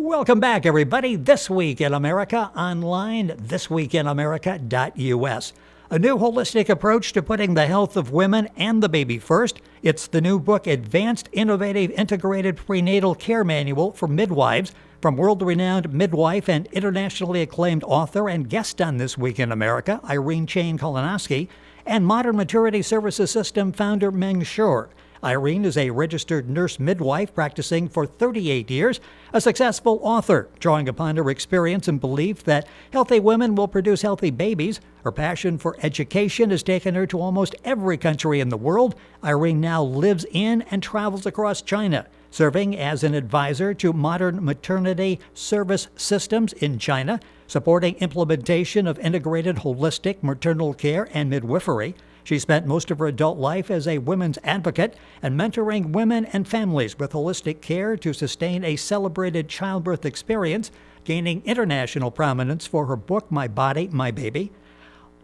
Welcome back, everybody. This Week in America online, thisweekinamerica.us. A new holistic approach to putting the health of women and the baby first. It's the new book, Advanced Innovative Integrated Prenatal Care Manual for Midwives, from world-renowned midwife and internationally acclaimed author and guest on This Week in America, Irene Chain Kalinowski, and Modern Maternity Services System founder Meng Xue. Irene is a registered nurse midwife practicing for 38 years, a successful author, drawing upon her experience and belief that healthy women will produce healthy babies. Her passion for education has taken her to almost every country in the world. Irene now lives in and travels across China, serving as an advisor to Modern Maternity Service Systems in China, supporting implementation of integrated holistic maternal care and midwifery. She spent most of her adult life as a women's advocate and mentoring women and families with holistic care to sustain a celebrated childbirth experience, gaining international prominence for her book, My Body, My Baby.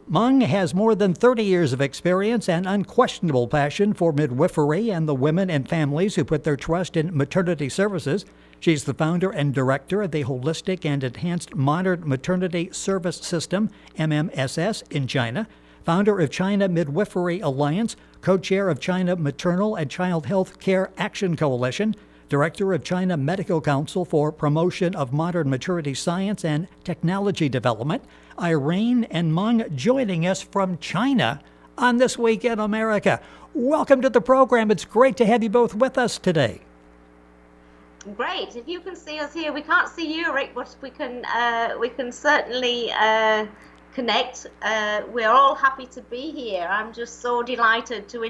Meng has more than 30 years of experience and unquestionable passion for midwifery and the women and families who put their trust in maternity services. She's the founder and director of the Holistic and Enhanced Modern Maternity Service System, MMSS, in China, founder of China Midwifery Alliance, co-chair of China Maternal and Child Health Care Action Coalition, director of China Medical Council for Promotion of Modern Maturity Science and Technology Development. Irene and Meng joining us from China on This Week in America. Welcome to the program. It's great to have you both with us today. Great. If you can see us here, we can't see you, Rick, but we can certainly connect. We're all happy to be here. I'm just so delighted to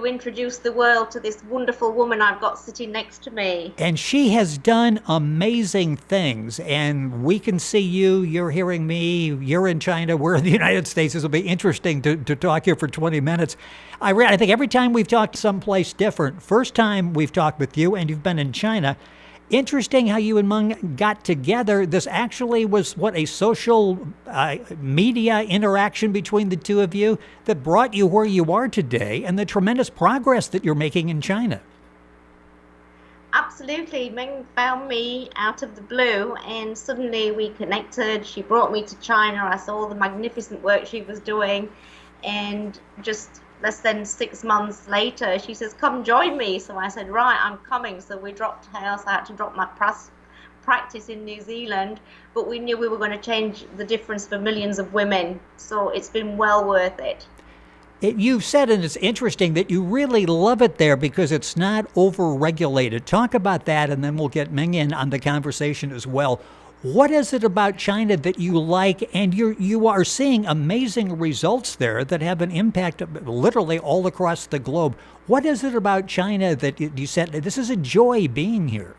introduce the world to this wonderful woman I've got sitting next to me. And she has done amazing things, and we can see you, you're hearing me, you're in China, we're in the United States. This will be interesting to talk here for 20 minutes. I think every time we've talked someplace different, first time we've talked with you and you've been in China, interesting how you and Meng got together. This actually was a social media interaction between the two of you that brought you where you are today and the tremendous progress that you're making in China. Absolutely. Meng found me out of the blue and suddenly we connected. She brought me to China. I saw the magnificent work she was doing, and just less than 6 months later, she says, come join me. So I said, right, I'm coming. So we dropped house. I had to drop my practice in New Zealand, but we knew we were going to change the difference for millions of women. So it's been well worth it. You've said, and it's interesting, that you really love it there because it's not over-regulated. Talk about that, and then we'll get Meng in on the conversation as well. What is it about China that you like, and you are seeing amazing results there that have an impact literally all across the globe? What is it about China that you said, this is a joy being here?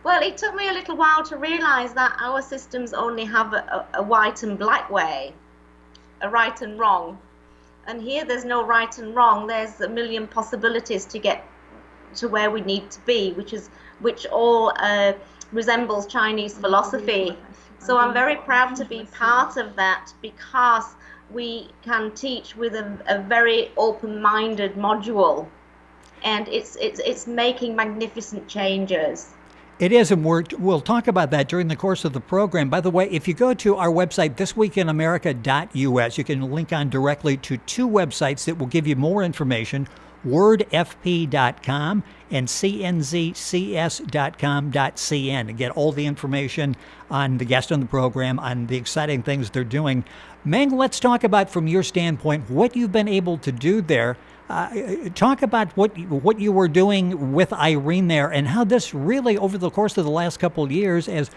Well, it took me a little while to realize that our systems only have a white and black way, a right and wrong. And here there's no right and wrong. There's a million possibilities to get to where we need to be, which all resembles Chinese philosophy. So I'm very proud to be part of that because we can teach with a very open-minded module, and it's making magnificent changes. It is, and we'll talk about that during the course of the program. By the way, if you go to our website, thisweekinamerica.us, you can link on directly to two websites that will give you more information, wordfp.com and cnzcs.com.cn, and get all the information on the guest on the program, on the exciting things they're doing. Meng, let's talk about, from your standpoint, what you've been able to do there. Talk about what you were doing with Irene there and how this really, over the course of the last couple of years, is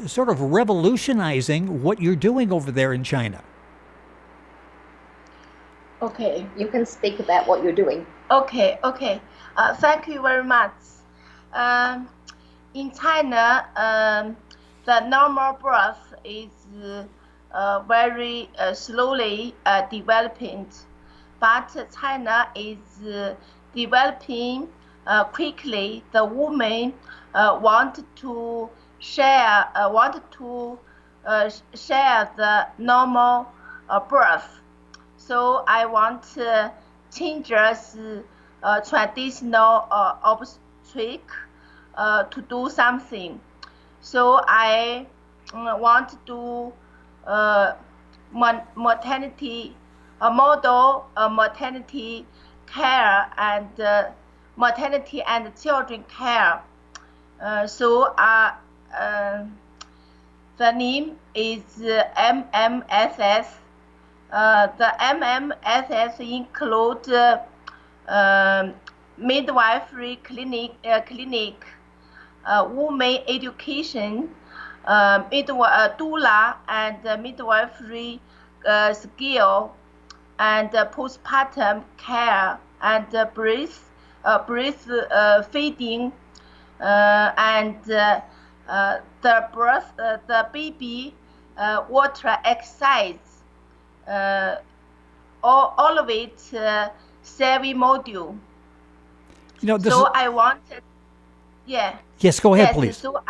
sort of revolutionizing what you're doing over there in China. Okay, you can speak about what you're doing. Okay. Thank you very much. In China, the normal birth is very slowly developing, but China is developing quickly. The women want to share the normal birth. So I want to change traditional obstetric to do something. So I want to do maternity, a model maternity care and maternity and children care. So the name is MMSS. The MMSS includes midwifery clinic, women education, doula and midwifery skill, and postpartum care, and breastfeeding, and the baby water exercise. All of it 7 module. So I wanted, yeah. Yes, go ahead, please. So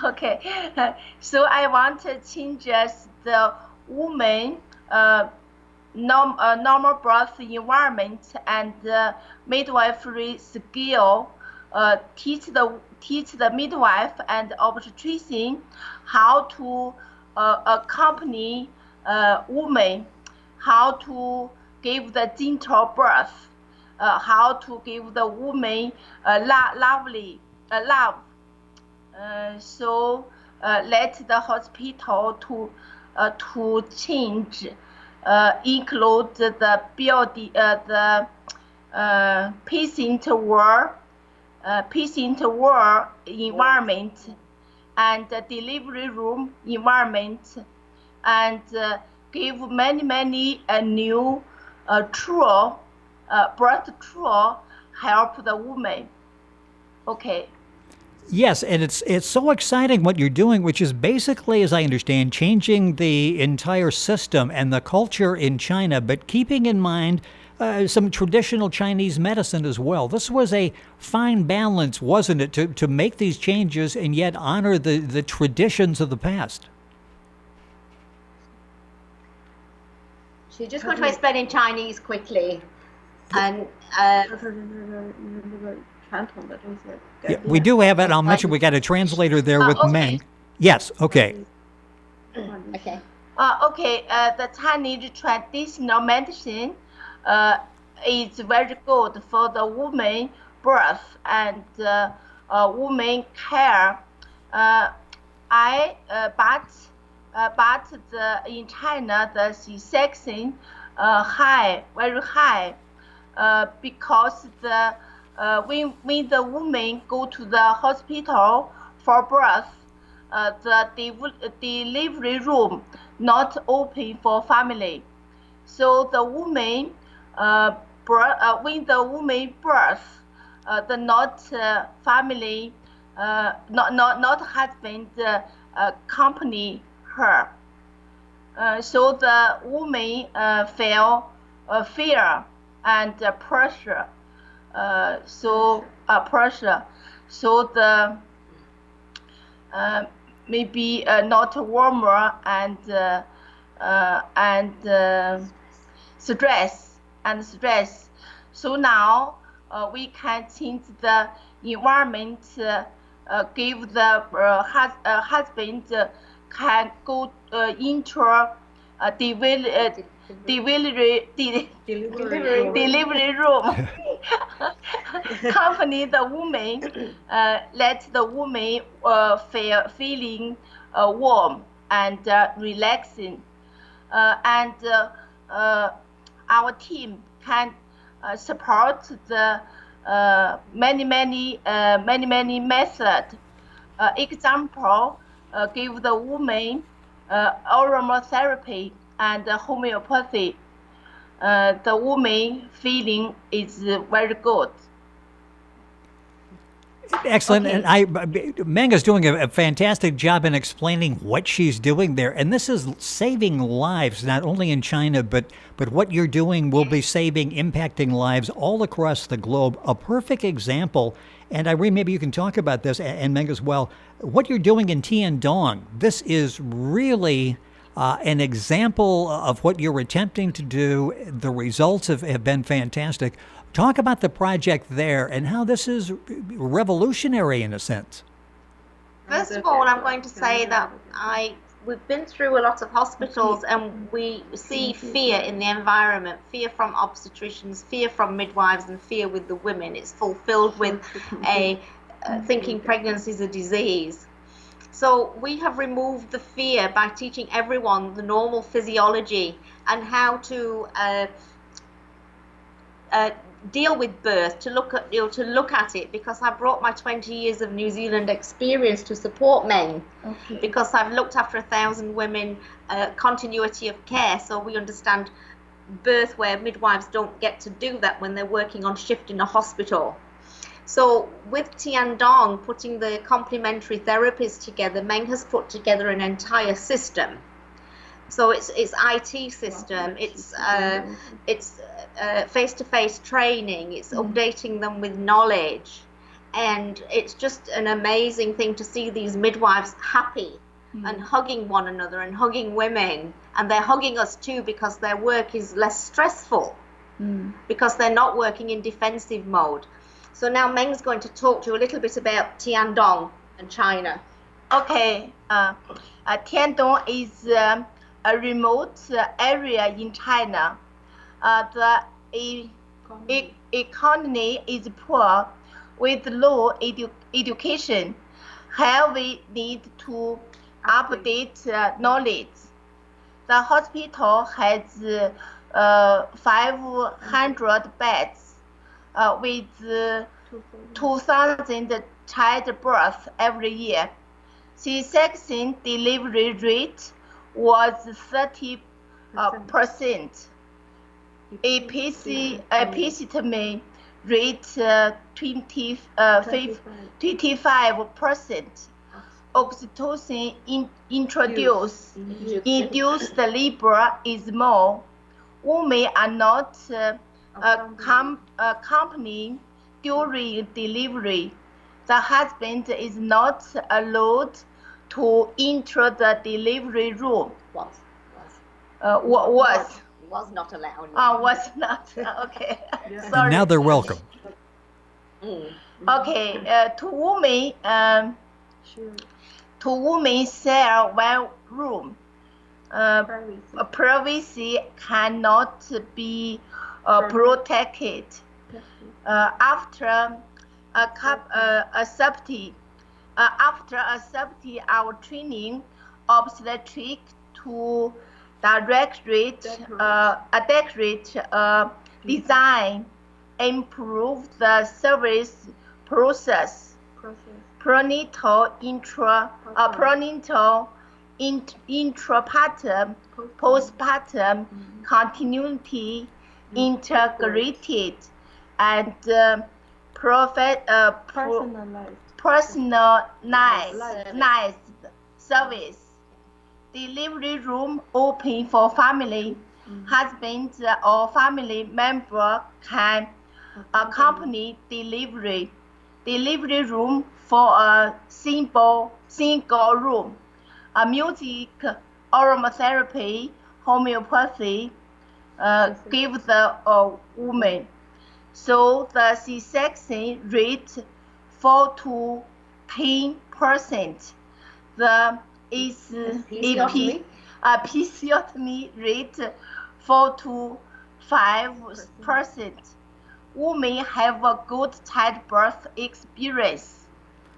okay. So I want to change the woman normal birth environment and midwifery skill. Teach the midwife and obstetrician how to accompany woman, how to give the gentle birth, how to give the woman love. So let the hospital to change, include the building, the patient ward environment, and the delivery room environment, and give many new tool, birth tool, help the woman. Okay. Yes, and it's so exciting what you're doing, which is basically, as I understand, changing the entire system and the culture in China, but keeping in mind some traditional Chinese medicine as well. This was a fine balance, wasn't it, to make these changes and yet honor the traditions of the past? She's just going to explain in Chinese quickly. And yeah, we do have it. I'll mention we got a translator there with okay. Meng. Yes, okay. okay. The Chinese traditional medicine is very good for the woman birth and woman care. But in China the C-section very high, because when the woman go to the hospital for birth, the delivery room not open for family. So the woman when the woman birth, the not family, not husband accompany her. So the woman feel fear and pressure. Pressure. So the maybe not warmer and stress. So now we can change the environment. Give the husband can go into delivery room. Accompany the woman, let the woman feeling warm and relaxing, and our team can support the many methods. Example, give the woman aromatherapy and homeopathy. The woman feeling is very good. Excellent. Okay. And Meng is doing a fantastic job in explaining what she's doing there. And this is saving lives, not only in China, but what you're doing will be impacting lives all across the globe. A perfect example. And Irene, maybe you can talk about this, and Meng as well. What you're doing in Tiandong, this is really an example of what you're attempting to do. The results have been fantastic. Talk about the project there and how this is revolutionary in a sense. First of all, I'm going to say that we've been through a lot of hospitals and we see fear in the environment, fear from obstetricians, fear from midwives, and fear with the women. It's fulfilled with thinking pregnancy is a disease. So we have removed the fear by teaching everyone the normal physiology and how to deal with birth, to look at it, because I brought my 20 years of New Zealand experience to support Meng, because I've looked after 1,000 women, continuity of care, so we understand birth where midwives don't get to do that when they're working on shift in a hospital. So with Tiandong putting the complementary therapies together, Meng has put together an entire system. So it's IT system, it's face-to-face training, it's updating them with knowledge, and it's just an amazing thing to see these midwives happy and hugging one another and hugging women, and they're hugging us too because their work is less stressful because they're not working in defensive mode. So now Meng's going to talk to you a little bit about Tiandong and China. Okay, Tiandong is a remote area in China. The economy is poor with low education. Here we need to update knowledge. The hospital has 500 beds with 2,000 childbirths every year. C-section delivery rate was 30%. Episiotomy rate 25%. Oxytocin induced labor is more. Women are not accompanied during delivery. The husband is not allowed to enter the delivery room. Was not allowed. Was not. Okay. Sorry. And now they're welcome. Okay. To women share one room. Privacy cannot be protected. After accepting our training, obstetric to adequate design, improve the service process. Prenatal, intrapartum, postpartum continuity integrated and personalized service. Delivery room open for family. Husband or family member can accompany delivery. Delivery room for a single room. Music, aromatherapy, homeopathy give the woman. So the C-section rate 4 to 10%. The episiotomy rate 4 to 5%. Women have a good childbirth experience.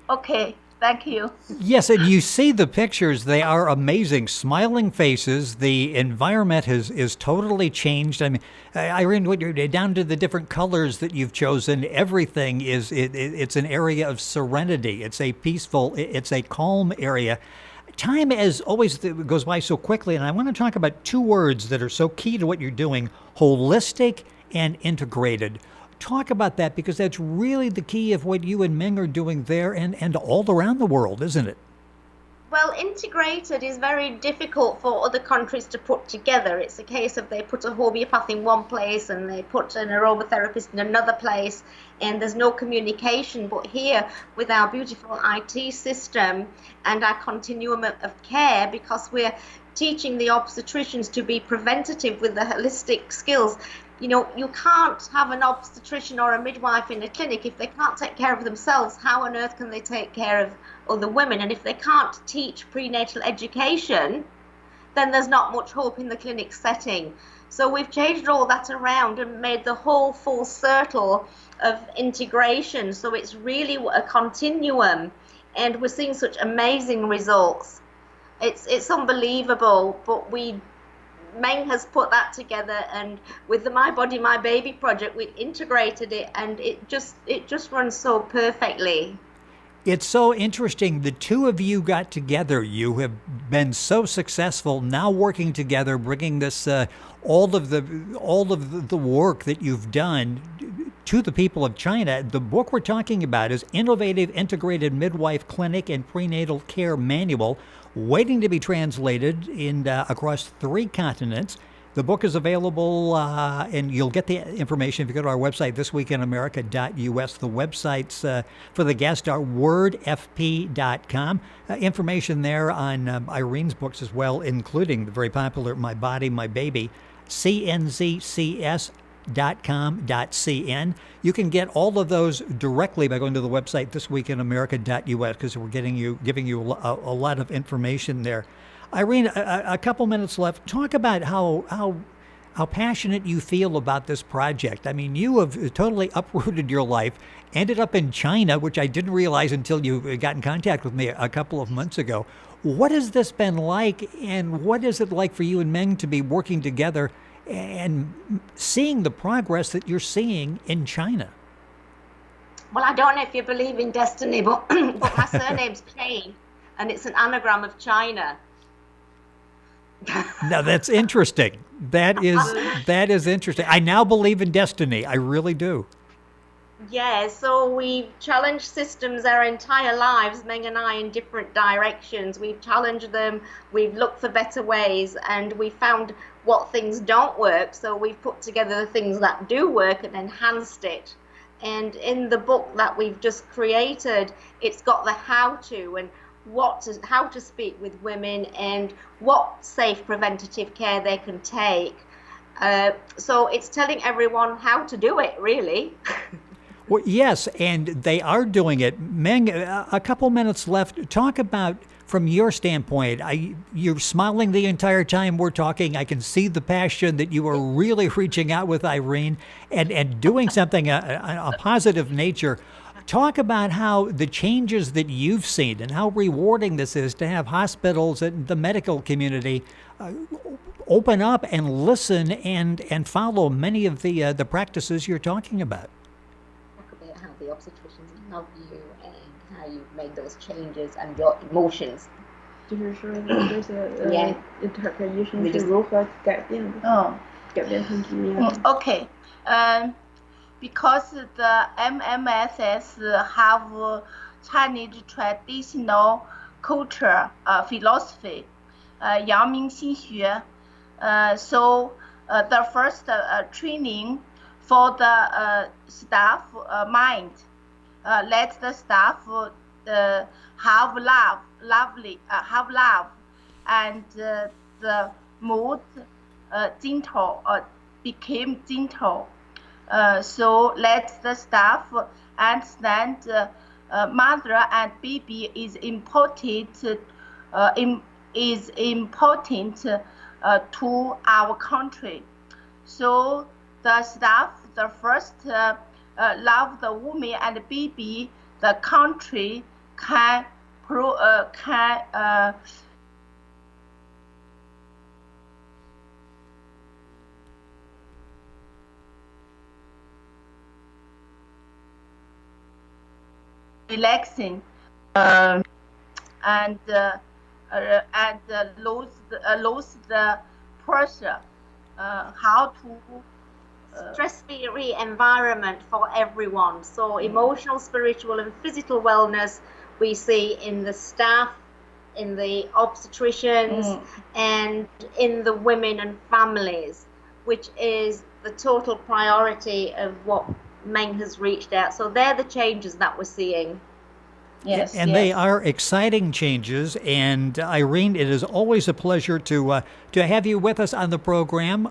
Okay, thank you. Yes, and you see the pictures. They are amazing. Smiling faces. The environment is totally changed. I mean, Irene, when you're down to the different colors that you've chosen, everything is, it's an area of serenity. It's a peaceful, it's a calm area. Time, as always, goes by so quickly, and I want to talk about two words that are so key to what you're doing: holistic and integrated. Talk about that, because that's really the key of what you and Meng are doing there and all around the world, isn't it? Well, integrated is very difficult for other countries to put together. It's a case of they put a homeopath in one place and they put an aromatherapist in another place, and there's no communication. But here, with our beautiful IT system and our continuum of care, because we're teaching the obstetricians to be preventative with the holistic skills. You can't have an obstetrician or a midwife in a clinic if they can't take care of themselves. How on earth can they take care of other women? And if they can't teach prenatal education, then there's not much hope in the clinic setting. So we've changed all that around and made the whole full circle of integration. So it's really a continuum, and we're seeing such amazing results. It's unbelievable, but Meng has put that together, and with the My Body My Baby project, we integrated it, and it just runs so perfectly. It's so interesting. The two of you got together. You have been so successful now working together, bringing this all of the work that you've done to the people of China. The book we're talking about is Innovative Integrated Midwife Clinic and Prenatal Care Manual, waiting to be translated in across 3 continents. The book is available, and you'll get the information if you go to our website, thisweekinamerica.us. The websites for the guest are wordfp.com. Information there on Irene's books as well, including the very popular My Body, My Baby, cnzcs.com.cn. You can get all of those directly by going to the website thisweekinamerica.us, because we're giving you a lot of information there. Irene, a couple minutes left. Talk about how passionate you feel about this project. I mean, you have totally uprooted your life, ended up in China, which I didn't realize until you got in contact with me a couple of months ago. What has this been like, and what is it like for you and Meng to be working together and seeing the progress that you're seeing in China? Well, I don't know if you believe in destiny, but my surname's Chain, and it's an anagram of China. Now that's interesting. That is interesting. I now believe in destiny. I really do. Yeah, so we've challenged systems our entire lives, Meng and I, in different directions. We've challenged them, we've looked for better ways, and we found what things don't work. So we've put together the things that do work and enhanced it. And in the book that we've just created, it's got the how-to and how to speak with women and what safe preventative care they can take. So it's telling everyone how to do it, really. Well, yes, and they are doing it. Meng, a couple minutes left. Talk about, from your standpoint, you're smiling the entire time we're talking. I can see the passion that you are really reaching out with Irene and doing something a positive nature. Talk about how the changes that you've seen and how rewarding this is to have hospitals and the medical community open up and listen and follow many of the practices you're talking about. Talk about how the obstetricians love you and how you've made those changes and your emotions. 就是说这些interpretation 是如何改变的，改变成什么样的？ Okay. Because the MMSS have Chinese traditional culture philosophy, 阳明心学. So the first training for the staff mind, let the staff have love, and the mood gentle, became gentle. So let the staff understand mother and baby is important to our country. So the staff, the first love the woman and the baby, the country can relaxing and lose the pressure. How to stress-free environment for everyone. So emotional, spiritual, and physical wellness we see in the staff, in the obstetricians, and in the women and families, which is the total priority of what Meng has reached out. So they're the changes that we're seeing. Yes, and they are exciting changes. And Irene, it is always a pleasure to have you with us on the program.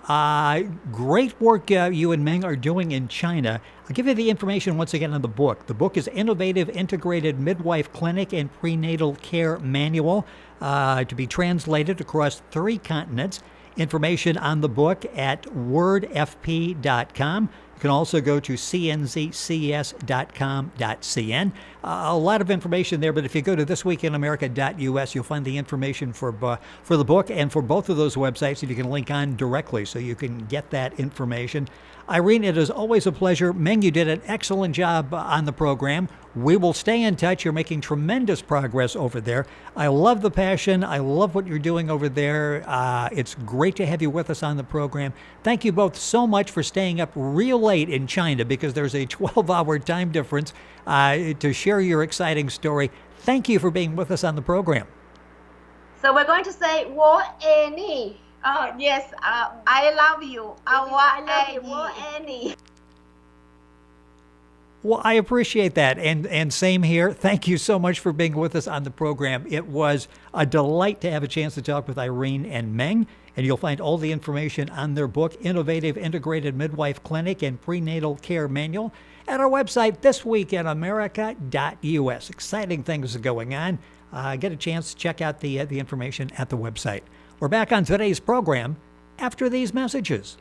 Great work you and Meng are doing in China. I'll give you the information once again on the book. The book is Innovative Integrated Midwife Clinic and Prenatal Care Manual, to be translated across 3 continents. Information on the book at wordfp.com. You can also go to cnzcs.com.cn. A lot of information there, but if you go to thisweekinamerica.us, you'll find the information for the book and for both of those websites that you can link on directly so you can get that information. Irene, it is always a pleasure. Meng, you did an excellent job on the program. We will stay in touch. You're making tremendous progress over there. I love the passion. I love what you're doing over there. It's great to have you with us on the program. Thank you both so much for staying up real late in China because there's a 12-hour time difference to share your exciting story. Thank you for being with us on the program. So we're going to say, 我爱你. Oh, yes, I love you. I love you. 我爱你. Well, I appreciate that. And same here. Thank you so much for being with us on the program. It was a delight to have a chance to talk with Irene and Meng. And you'll find all the information on their book, Innovative Integrated Midwife Clinic and Prenatal Care Manual, at our website, thisweekinamerica.us. Exciting things are going on. Get a chance to check out the information at the website. We're back on today's program after these messages.